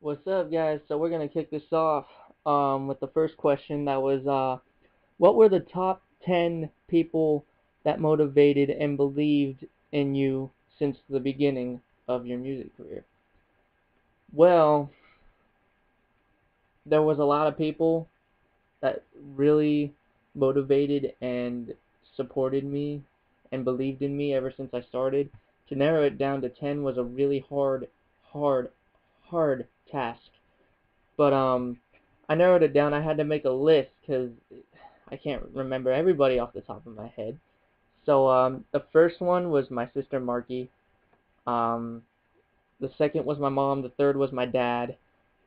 What's up, guys? So we're gonna kick this off with the first question. That was, what were the top 10 people that motivated and believed in you since the beginning of your music career? Well, there was a lot of people that really motivated and supported me and believed in me ever since I started. To narrow it down to 10 was a really hard, hard task. But I narrowed it down. I had to make a list because I can't remember everybody off the top of my head. So the first one was my sister Marky. Um, the second was my mom. The third was my dad.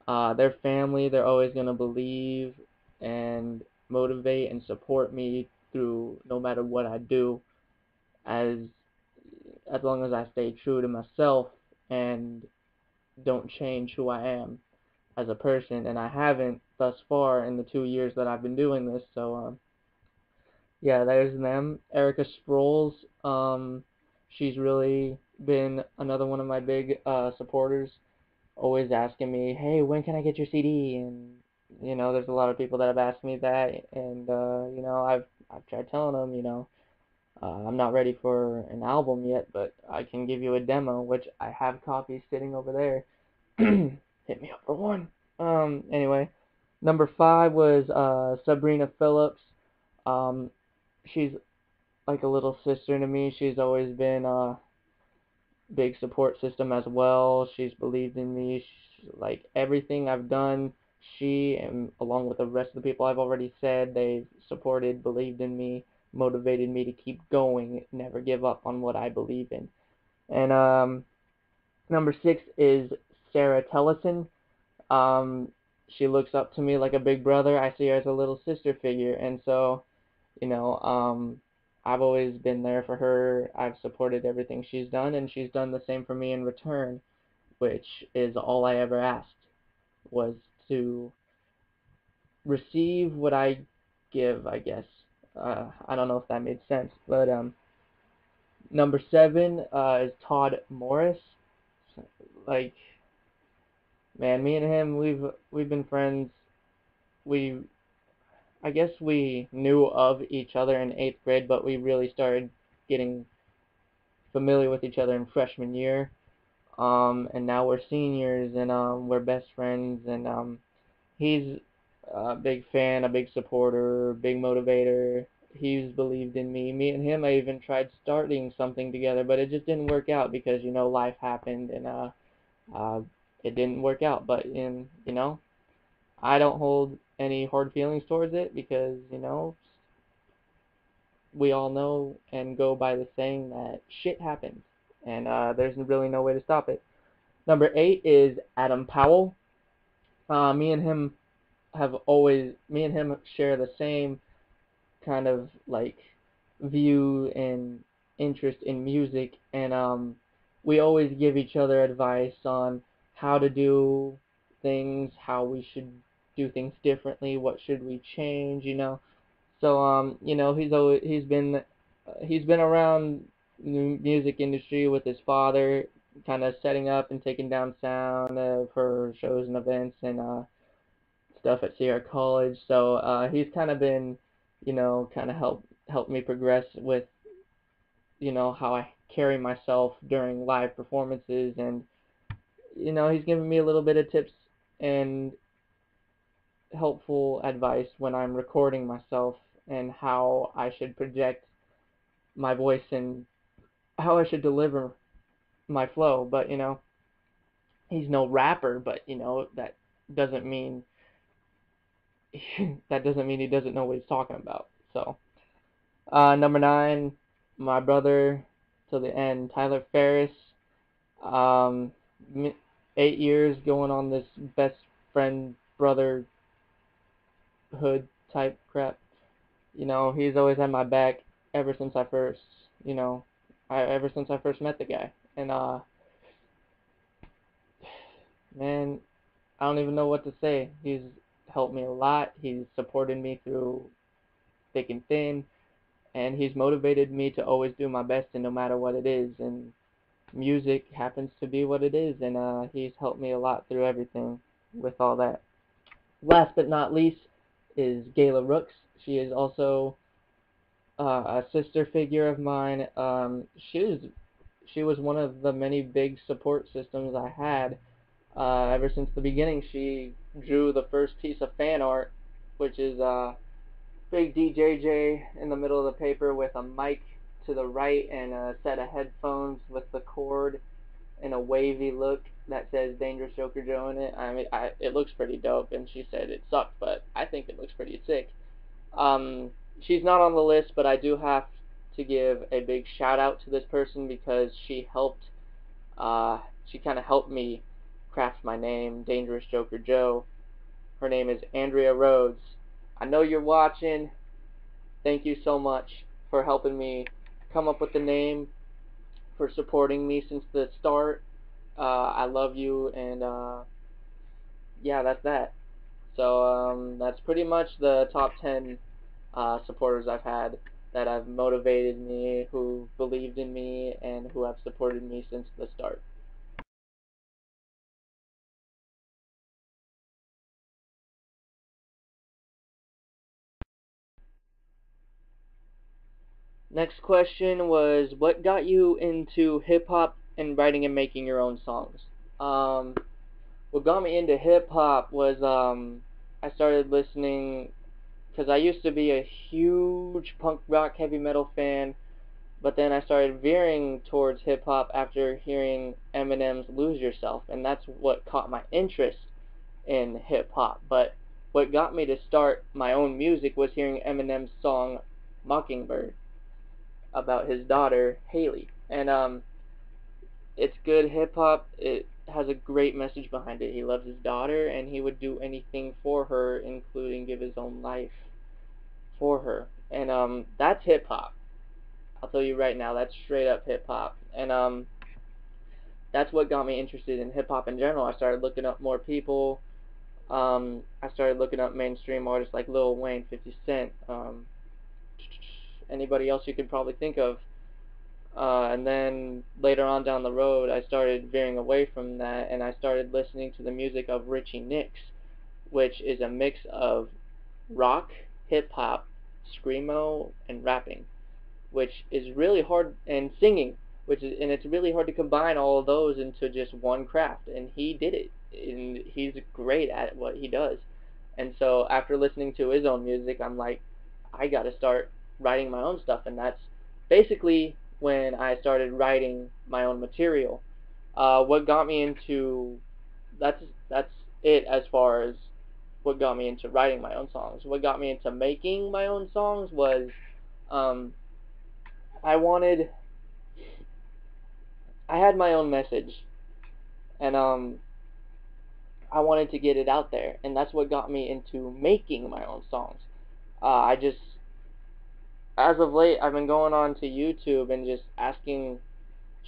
Their family, they're always gonna believe and motivate and support me through no matter what I do, as as long as I stay true to myself and don't change who I am as a person, and I haven't thus far in the 2 years that I've been doing this. So yeah, there's them. Erica Sproles, she's really been another one of my big supporters. Always asking me, hey, when can I get your CD? And there's a lot of people that have asked me that, and I've tried telling them, I'm not ready for an album yet, but I can give you a demo, which I have copies sitting over there. Hit me up for one. Anyway, number five was Sabrina Phillips. Um, she's like a little sister to me. She's always been a big support system as well. She's believed in me. Like everything I've done, she and along with the rest of the people I've already said, they've supported, believed in me, motivated me to keep going, never give up on what I believe in. And number six is Sarah Tellison. She looks up to me like a big brother. I see her as a little sister figure, and so you know, um, I've always been there for her. I've supported everything she's done, and she's done the same for me in return, which is all I ever asked, was to receive what I give, I guess. I don't know if that made sense, but number seven is Todd Morris. Like, man, me and him, we've been friends. We I guess we knew of each other in eighth grade, but we really started getting familiar with each other in freshman year. And now we're seniors, and we're best friends. And he's a big fan, a big supporter, big motivator. He's believed in me. Me and him, I even tried starting something together, but it just didn't work out because life happened, and uh, it didn't work out. But I don't hold any hard feelings towards it because we all know and go by the saying that shit happens, and there's really no way to stop it. Number eight is Adam Powell. Me and him share the same kind of like view and interest in music, and we always give each other advice on how to do things, how we should do things differently, what should we change. So he's been around the music industry with his father, kind of setting up and taking down sound for shows and events and stuff at Sierra College. So he's kind of been, kind of helped me progress with how I carry myself during live performances, and he's given me a little bit of tips and helpful advice when I'm recording myself and how I should project my voice and how I should deliver my flow. But he's no rapper, but doesn't mean that doesn't mean he doesn't know what he's talking about. So number nine, my brother till the end, Tyler Ferris. Um, 8 years going on this best friend brotherhood type crap. He's always had my back ever since I first, you know, ever since I first met the guy. And man, I don't even know what to say. He's helped me a lot. He's supported me through thick and thin, and he's motivated me to always do my best, and no matter what it is. And music happens to be what it is, and he's helped me a lot through everything. with all that. Last but not least is Gayla Rooks. She is also a sister figure of mine. She was one of the many big support systems I had ever since the beginning. She drew the first piece of fan art, which is big DJJ in the middle of the paper with a mic to the right and a set of headphones with the cord in a wavy look that says Dangerous Joker Joe in it. I mean, it looks pretty dope, and she said it sucked, but I think it looks pretty sick. She's not on the list, but I do have to give a big shout out to this person because she kind of helped me craft my name, Dangerous Joker Joe. Her name is Andrea Rhodes. I know you're watching. Thank you so much for helping me come up with the name, for supporting me since the start. I love you, and yeah, that's that. So that's pretty much the top 10 supporters I've had that have motivated me, who believed in me, and who have supported me since the start. Next question was, what got you into hip-hop and writing and making your own songs? What got me into hip-hop was I started listening, because I used to be a huge punk rock heavy metal fan, but then I started veering towards hip-hop after hearing Eminem's Lose Yourself, and that's what caught my interest in hip-hop. But what got me to start my own music was hearing Eminem's song Mockingbird about his daughter Haley, and it's good hip-hop. It has a great message behind it. He loves his daughter, and he would do anything for her, including give his own life for her. And that's hip-hop. I'll tell you right now, that's straight up hip-hop. And that's what got me interested in hip-hop in general. I started looking up more people. I started looking up mainstream artists like Lil Wayne, 50 Cent, anybody else you could probably think of. And then later on down the road, I started veering away from that, and I started listening to the music of Richie Nix, which is a mix of rock, hip-hop, screamo, and rapping, which is really hard, and singing, and it's really hard to combine all of those into just one craft, and he did it, and he's great at what he does. And so after listening to his own music, I'm like, I gotta start writing my own stuff, and that's basically when I started writing my own material. What got me into that's it as far as what got me into writing my own songs. What got me into making my own songs was um, I wanted I had my own message, and I wanted to get it out there, and that's what got me into making my own songs. I just As of late, I've been going on to YouTube and just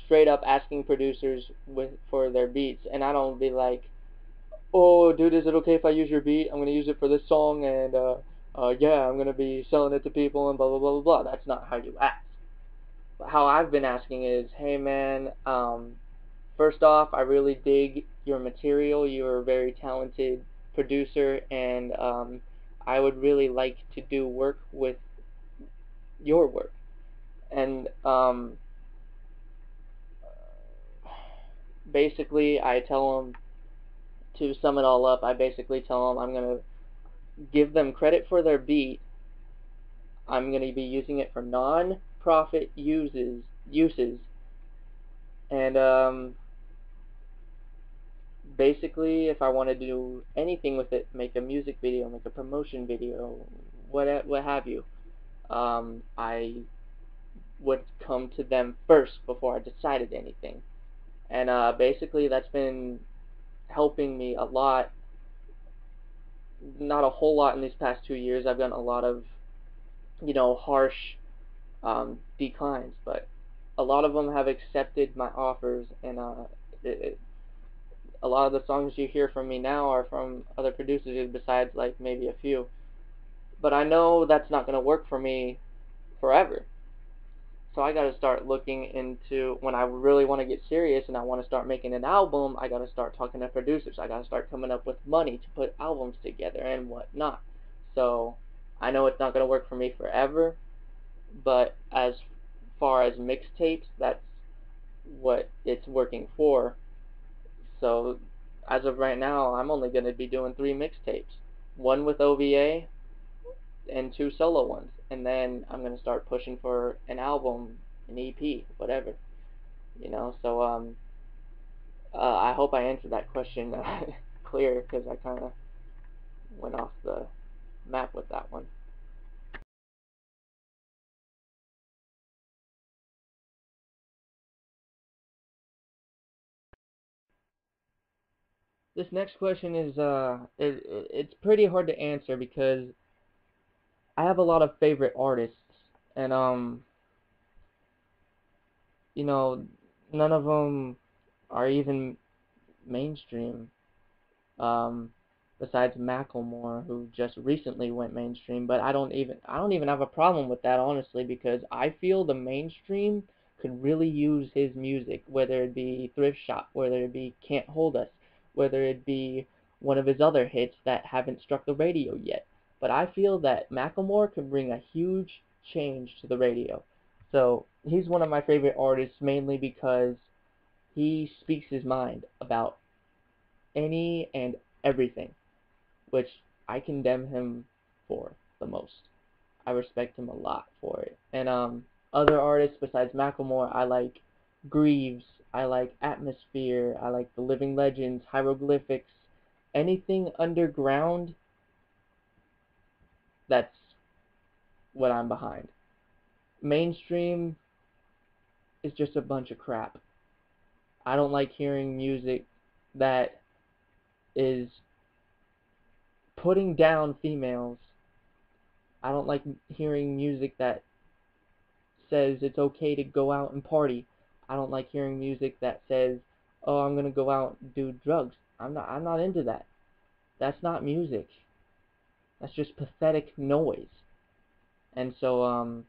straight up asking producers for their beats, and I don't be like, oh, dude, is it okay if I use your beat? I'm gonna use it for this song, and yeah, I'm gonna be selling it to people, and blah blah blah blah blah. That's not how you ask. How I've been asking is, hey man, first off, I really dig your material. You're a very talented producer, and I would really like to do work with your work. And basically, I tell them, to sum it all up, I basically tell them I'm gonna give them credit for their beat. I'm gonna be using it for non-profit uses, and basically, if I want to do anything with it, make a music video, make a promotion video, what have you, I would come to them first before I decided anything. And basically, that's been helping me a lot. Not a whole lot in these past 2 years. I've gotten a lot of, harsh declines, but a lot of them have accepted my offers, and a lot of the songs you hear from me now are from other producers besides like maybe a few. But I know that's not going to work for me forever. So I gotta start looking into, when I really want to get serious and I want to start making an album, I gotta start talking to producers. I gotta start coming up with money to put albums together and whatnot. So I know it's not gonna work for me forever, but as far as mixtapes, that's what it's working for. So as of right now, I'm only gonna be doing 3 mixtapes, one with OVA and 2 solo ones, and then I'm gonna start pushing for an album, an EP, whatever, you know. So I hope I answered that question clear, because I kind of went off the map with that one. This next question is it's pretty hard to answer because I have a lot of favorite artists, and you know, none of them are even mainstream. Um, Besides Macklemore, who just recently went mainstream, but I don't even have a problem with that, honestly, because I feel the mainstream could really use his music, whether it be Thrift Shop, whether it be Can't Hold Us, whether it be one of his other hits that haven't struck the radio yet. But I feel that Macklemore could bring a huge change to the radio. So he's one of my favorite artists, mainly because he speaks his mind about any and everything, which I condemn him for the most. I respect him a lot for it. And other artists besides Macklemore, I like Greaves, I like Atmosphere, I like The Living Legends, Hieroglyphics, anything underground, that's what I'm behind. Mainstream is just a bunch of crap. I don't like hearing music that is putting down females. I don't like hearing music that says it's okay to go out and party. I don't like hearing music that says, "Oh, I'm gonna go out and do drugs." I'm not into that. That's not music. That's just pathetic noise. And so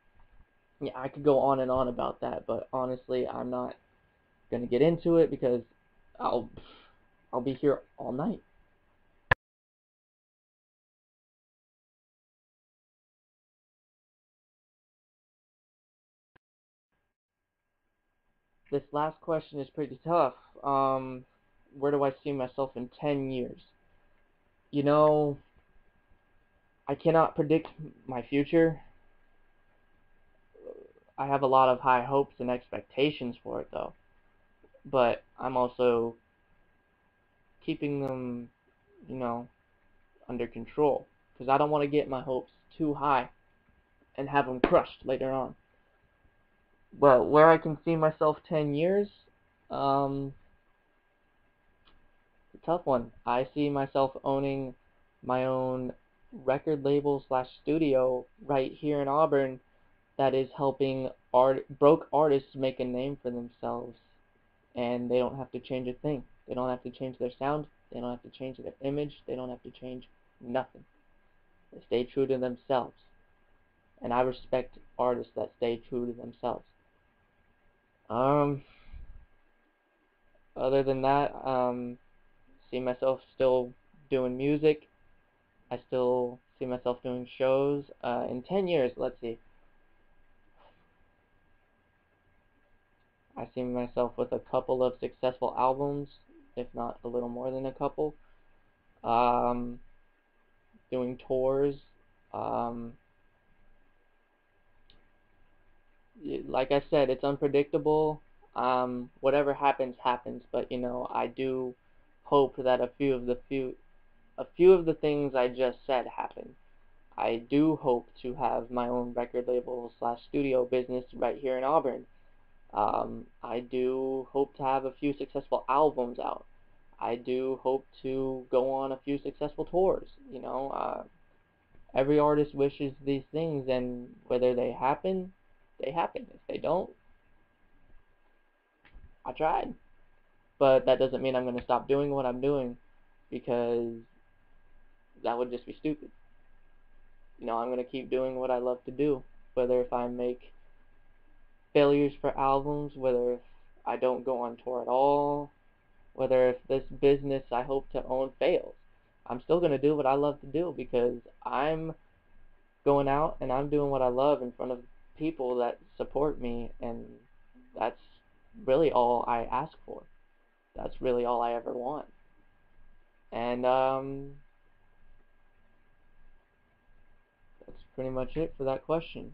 yeah, I could go on and on about that, but honestly, I'm not gonna get into it because I'll I'll be here all night. This last question is pretty tough. Where do I see myself in 10 years? You know, I cannot predict my future. I have a lot of high hopes and expectations for it, though. But I'm also keeping them, you know, under control, because I don't want to get my hopes too high and have them crushed later on. But where I can see myself 10 years, um, it's a tough one. I see myself owning my own record label slash studio right here in Auburn that is helping broke artists make a name for themselves, and they don't have to change a thing. They don't have to change their sound. They don't have to change their image. They don't have to change nothing. They stay true to themselves, and I respect artists that stay true to themselves. Um, Other than that, see myself still doing music. I still see myself doing shows. In 10 years, let's see. I see myself with a couple of successful albums, if not a little more than a couple. Um, Doing tours. Um, like I said, it's unpredictable. Whatever happens, happens. But I do hope that a few of the things I just said happen. I do hope to have my own record label slash studio business right here in Auburn. I do hope to have a few successful albums out. I do hope to go on a few successful tours. Every artist wishes these things, and whether they happen, they happen. If they don't, I tried. But that doesn't mean I'm going to stop doing what I'm doing, because that would just be stupid. I'm going to keep doing what I love to do, whether if I make failures for albums, whether if I don't go on tour at all, whether if this business I hope to own fails. I'm still going to do what I love to do because I'm going out and I'm doing what I love in front of people that support me, and that's really all I ask for. That's really all I ever want. And that's pretty much it for that question.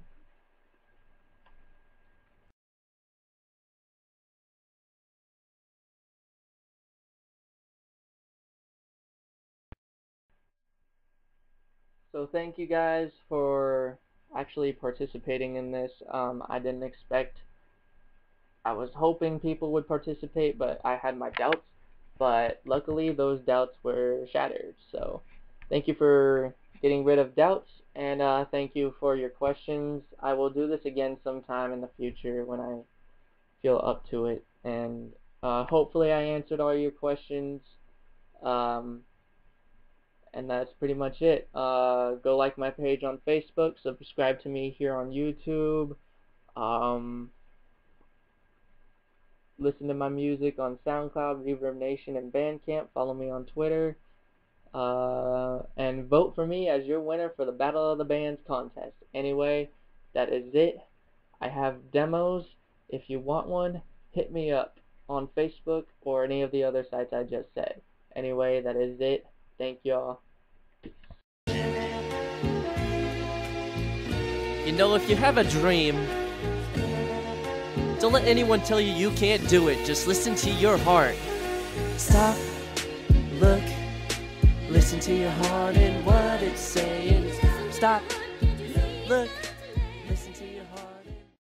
So thank you guys for actually participating in this. I didn't expect, I was hoping people would participate, but I had my doubts. But luckily, those doubts were shattered. So thank you for getting rid of doubts, and thank you for your questions. I will do this again sometime in the future when I feel up to it, and hopefully I answered all your questions. Um, and that's pretty much it. Go like my page on Facebook, subscribe to me here on YouTube, listen to my music on SoundCloud, Reverb Nation, and Bandcamp. Follow me on Twitter, and vote for me as your winner for the Battle of the Bands contest. Anyway, that is it. I have demos. If you want one, hit me up on Facebook or any of the other sites I just said. Anyway, that is it. Thank y'all. You know, if you have a dream, don't let anyone tell you you can't do it. Just listen to your heart. Stop, look, listen to your heart and what it's saying. Stop, look.